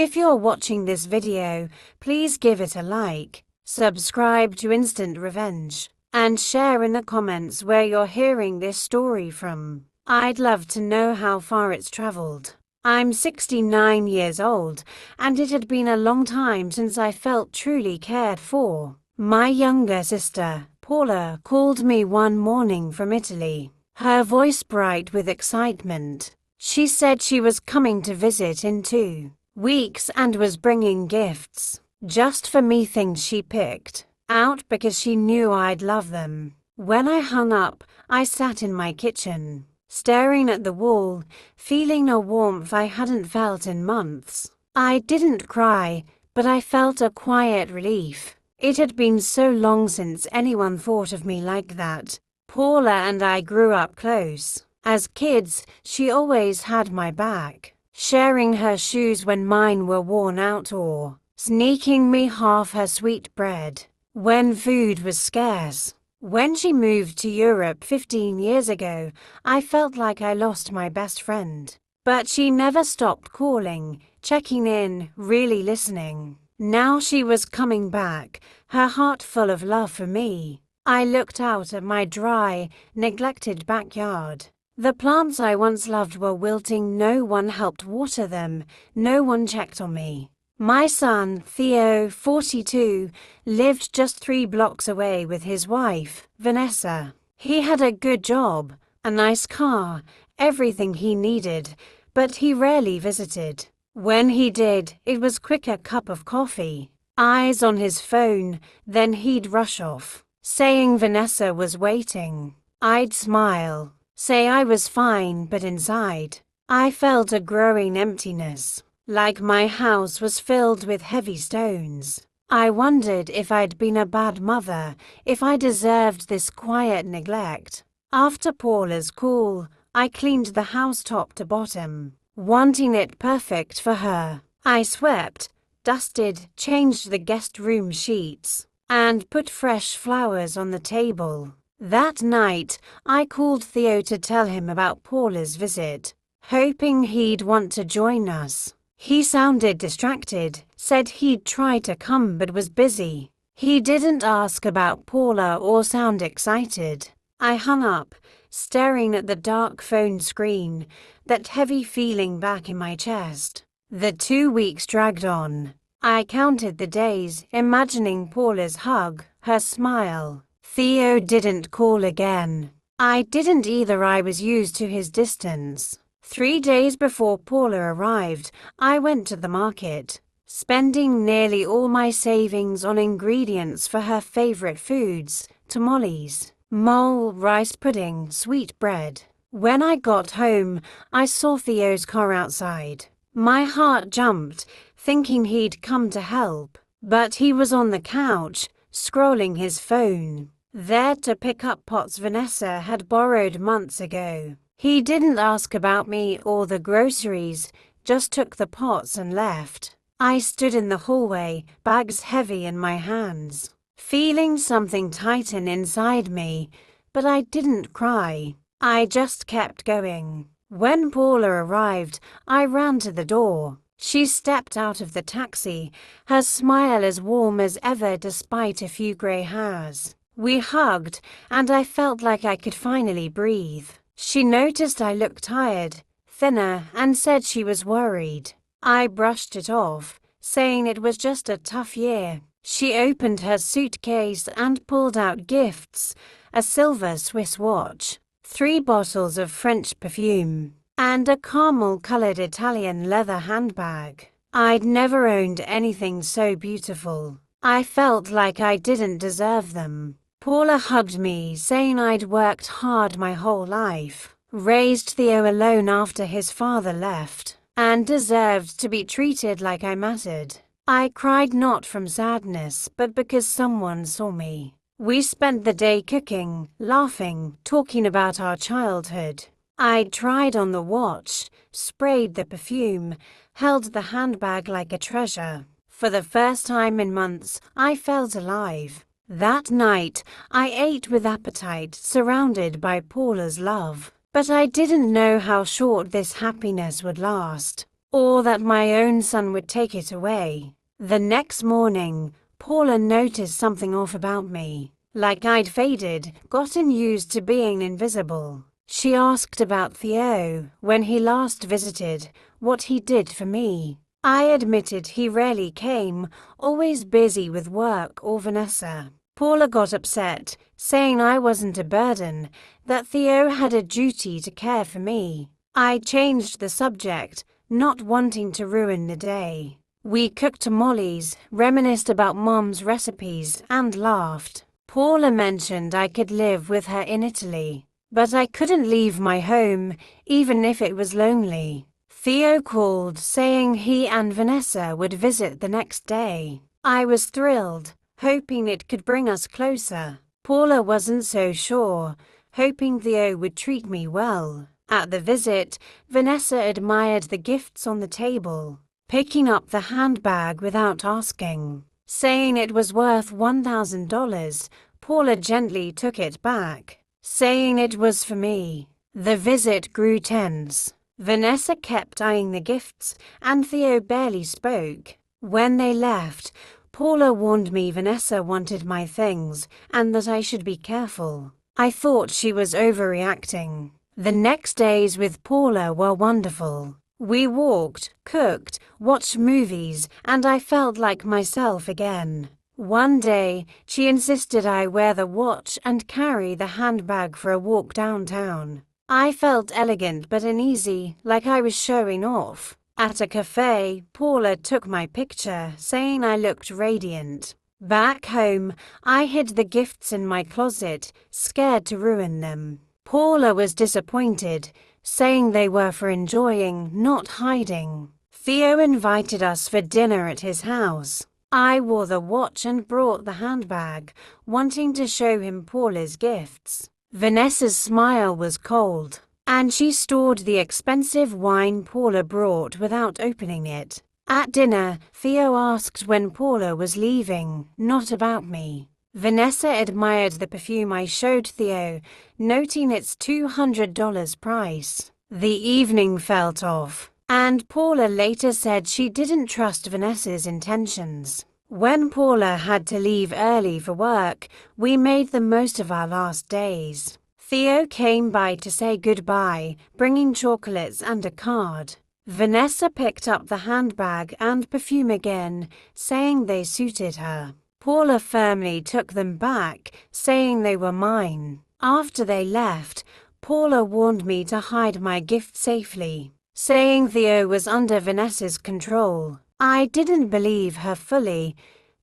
If you're watching this video, please give it a like, subscribe to Instant Revenge, and share in the comments where you're hearing this story from. I'd love to know how far it's traveled. I'm 69 years old, and it had been a long time since I felt truly cared for. My younger sister, Paula, called me one morning from Italy, her voice bright with excitement. She said she was coming to visit in 2 weeks and was bringing gifts, just for me, things she picked out because she knew I'd love them. When I hung up, I sat in my kitchen, staring at the wall, feeling a warmth I hadn't felt in months. I didn't cry, but I felt a quiet relief. It had been so long since anyone thought of me like that. Paula and I grew up close. As kids, she always had my back, sharing her shoes when mine were worn out or sneaking me half her sweet bread when food was scarce. When she moved to Europe 15 years ago, I felt like I lost my best friend. But she never stopped calling, checking in, really listening. Now she was coming back, her heart full of love for me. I looked out at my dry, neglected backyard. The plants I once loved were wilting. No one helped water them, no one checked on me. My son, Theo, 42, lived just 3 blocks away with his wife, Vanessa. He had a good job, a nice car, everything he needed, but he rarely visited. When he did, it was quick, a cup of coffee, eyes on his phone, then he'd rush off, saying Vanessa was waiting. I'd smile, say I was fine, but inside, I felt a growing emptiness. Like my house was filled with heavy stones. I wondered if I'd been a bad mother, if I deserved this quiet neglect. After Paula's call, I cleaned the house top to bottom, wanting it perfect for her. I swept, dusted, changed the guest room sheets, and put fresh flowers on the table. That night, I called Theo to tell him about Paula's visit, hoping he'd want to join us. He sounded distracted, said he'd try to come but was busy. He didn't ask about Paula or sound excited. I hung up, staring at the dark phone screen, that heavy feeling back in my chest. The 2 weeks dragged on. I counted the days, imagining Paula's hug, her smile. Theo didn't call again. I didn't either. I was used to his distance. 3 days before Paula arrived, I went to the market, spending nearly all my savings on ingredients for her favorite foods: tamales, mole, rice pudding, sweet bread. When I got home, I saw Theo's car outside. My heart jumped, thinking he'd come to help, but he was on the couch, scrolling his phone, there to pick up pots Vanessa had borrowed months ago. He didn't ask about me or the groceries, just took the pots and left. I stood in the hallway, bags heavy in my hands, feeling something tighten inside me, but I didn't cry. I just kept going. When Paula arrived, I ran to the door. She stepped out of the taxi, her smile as warm as ever despite a few grey hairs. We hugged, and I felt like I could finally breathe. She noticed I looked tired, thinner, and said she was worried. I brushed it off, saying it was just a tough year. She opened her suitcase and pulled out gifts: a silver Swiss watch, 3 bottles of French perfume, and a caramel-colored Italian leather handbag. I'd never owned anything so beautiful. I felt like I didn't deserve them. Paula hugged me, saying I'd worked hard my whole life, raised Theo alone after his father left, and deserved to be treated like I mattered. I cried not from sadness, but because someone saw me. We spent the day cooking, laughing, talking about our childhood. I tried on the watch, sprayed the perfume, held the handbag like a treasure. For the first time in months, I felt alive. That night, I ate with appetite, surrounded by Paula's love. But I didn't know how short this happiness would last. or that my own son would take it away. The next morning, Paula noticed something off about me, like I'd faded, gotten used to being invisible. She asked about Theo, when he last visited, what he did for me. I admitted he rarely came, always busy with work or Vanessa. Paula got upset, saying I wasn't a burden, that Theo had a duty to care for me. I changed the subject, not wanting to ruin the day. We cooked tamales, reminisced about Mom's recipes, and laughed. Paula mentioned I could live with her in Italy, but I couldn't leave my home, even if it was lonely. Theo called, saying he and Vanessa would visit the next day. I was thrilled, hoping it could bring us closer. Paula wasn't so sure, hoping Theo would treat me well. At the visit, Vanessa admired the gifts on the table, picking up the handbag without asking. Saying it was worth $1,000, Paula gently took it back, saying it was for me. The visit grew tense. Vanessa kept eyeing the gifts, and Theo barely spoke. When they left, Paula warned me Vanessa wanted my things, and that I should be careful. I thought she was overreacting. The next days with Paula were wonderful. We walked, cooked, watched movies, and I felt like myself again. One day, she insisted I wear the watch and carry the handbag for a walk downtown. I felt elegant but uneasy, like I was showing off. At a cafe, Paula took my picture, saying I looked radiant. Back home, I hid the gifts in my closet, scared to ruin them. Paula was disappointed, saying they were for enjoying, not hiding. Theo invited us for dinner at his house. I wore the watch and brought the handbag, wanting to show him Paula's gifts. Vanessa's smile was cold, and she stored the expensive wine Paula brought without opening it. At dinner, Theo asked when Paula was leaving, not about me. Vanessa admired the perfume I showed Theo, noting its $200 price. The evening felt off, and Paula later said she didn't trust Vanessa's intentions. When Paula had to leave early for work, we made the most of our last days. Theo came by to say goodbye, bringing chocolates and a card. Vanessa picked up the handbag and perfume again, saying they suited her. Paula firmly took them back, saying they were mine. After they left, Paula warned me to hide my gift safely, saying Theo was under Vanessa's control. I didn't believe her fully,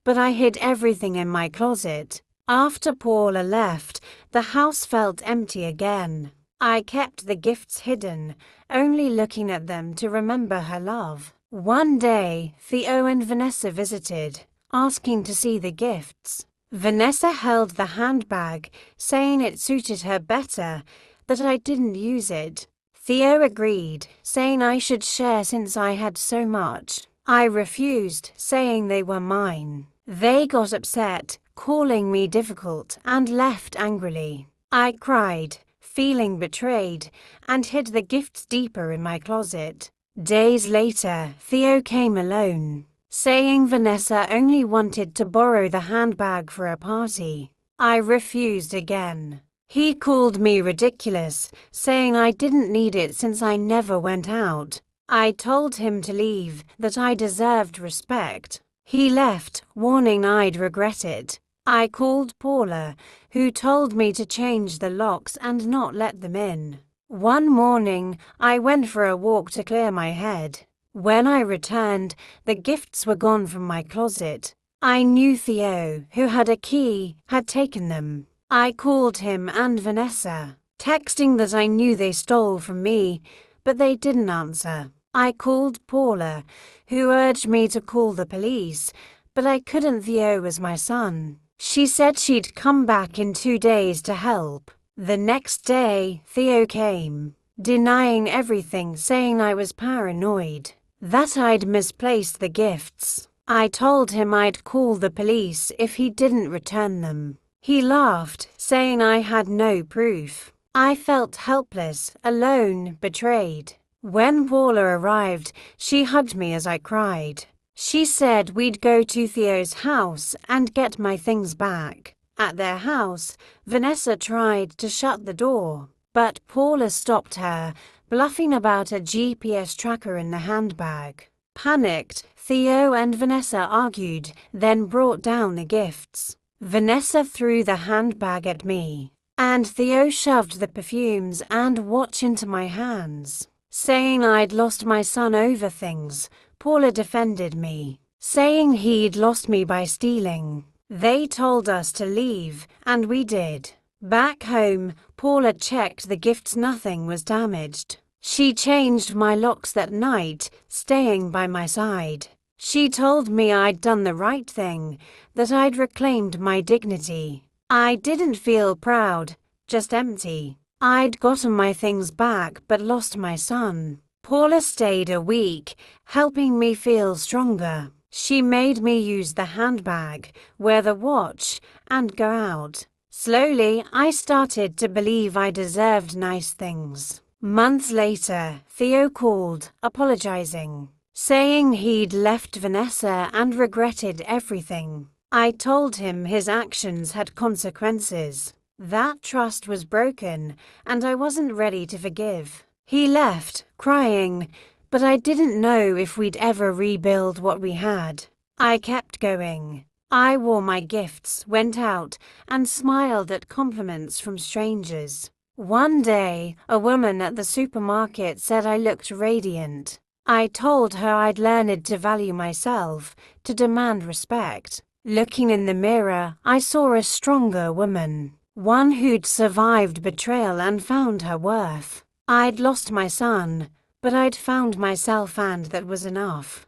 but I hid everything in my closet. After Paula left, the house felt empty again. I kept the gifts hidden, only looking at them to remember her love. One day, Theo and Vanessa visited, asking to see the gifts. Vanessa held the handbag, saying it suited her better, that I didn't use it. Theo agreed, saying I should share since I had so much. I refused, saying they were mine. They got upset, calling me difficult, and left angrily. I cried, feeling betrayed, and hid the gifts deeper in my closet. Days later, Theo came alone, saying Vanessa only wanted to borrow the handbag for a party. I refused again. He called me ridiculous, saying I didn't need it since I never went out. I told him to leave, that I deserved respect. He left, warning I'd regret it. I called Paula, who told me to change the locks and not let them in. One morning, I went for a walk to clear my head. When I returned, the gifts were gone from my closet. I knew Theo, who had a key, had taken them. I called him and Vanessa, texting that I knew they stole from me, but they didn't answer. I called Paula, who urged me to call the police, but I couldn't. Theo was my son. She said she'd come back in 2 days to help. The next day, Theo came, denying everything, saying I was paranoid, that I'd misplaced the gifts. I told him I'd call the police if he didn't return them. He laughed, saying I had no proof. I felt helpless, alone, betrayed. When Paula arrived, she hugged me as I cried. She said we'd go to Theo's house and get my things back. At their house, Vanessa tried to shut the door, but Paula stopped her, bluffing about a GPS tracker in the handbag. Panicked, Theo and Vanessa argued, then brought down the gifts. Vanessa threw the handbag at me, and Theo shoved the perfumes and watch into my hands. Saying I'd lost my son over things, Paula defended me, saying he'd lost me by stealing. They told us to leave, and we did. Back home, Paula checked the gifts, nothing was damaged. She changed my locks that night, staying by my side. She told me I'd done the right thing, that I'd reclaimed my dignity. I didn't feel proud, just empty. I'd gotten my things back but lost my son. Paula stayed a week, helping me feel stronger. She made me use the handbag, wear the watch, and go out. Slowly, I started to believe I deserved nice things. Months later, Theo called, apologizing, saying he'd left Vanessa and regretted everything. I told him his actions had consequences. That trust was broken, and I wasn't ready to forgive. He left, crying, but I didn't know if we'd ever rebuild what we had. I kept going. I wore my gifts, went out, and smiled at compliments from strangers. One day, a woman at the supermarket said I looked radiant. I told her I'd learned to value myself, to demand respect. Looking in the mirror, I saw a stronger woman. One who'd survived betrayal and found her worth. I'd lost my son, but I'd found myself, and that was enough.